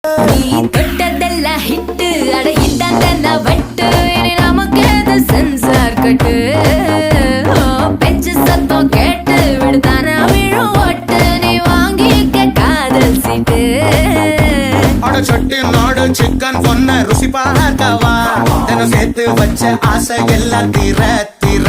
நீ தொட்டதெல்லாம் ஹிட்டு அட இந்தாண்ட வட்டு இனி நமக்கு எது சென்சார் கட்டு பெஞ்சு சத்தம் கேட்டு விடுதானா விழும் ஓட்டு நீ வாங்கிக்க காதல் சீட்டு அட சட்டி நாடு சிக்கன் பொண்ண ருசி பார்க்கவா தினம் சேர்த்து வச்ச ஆசை எல்லாம் தீர தீர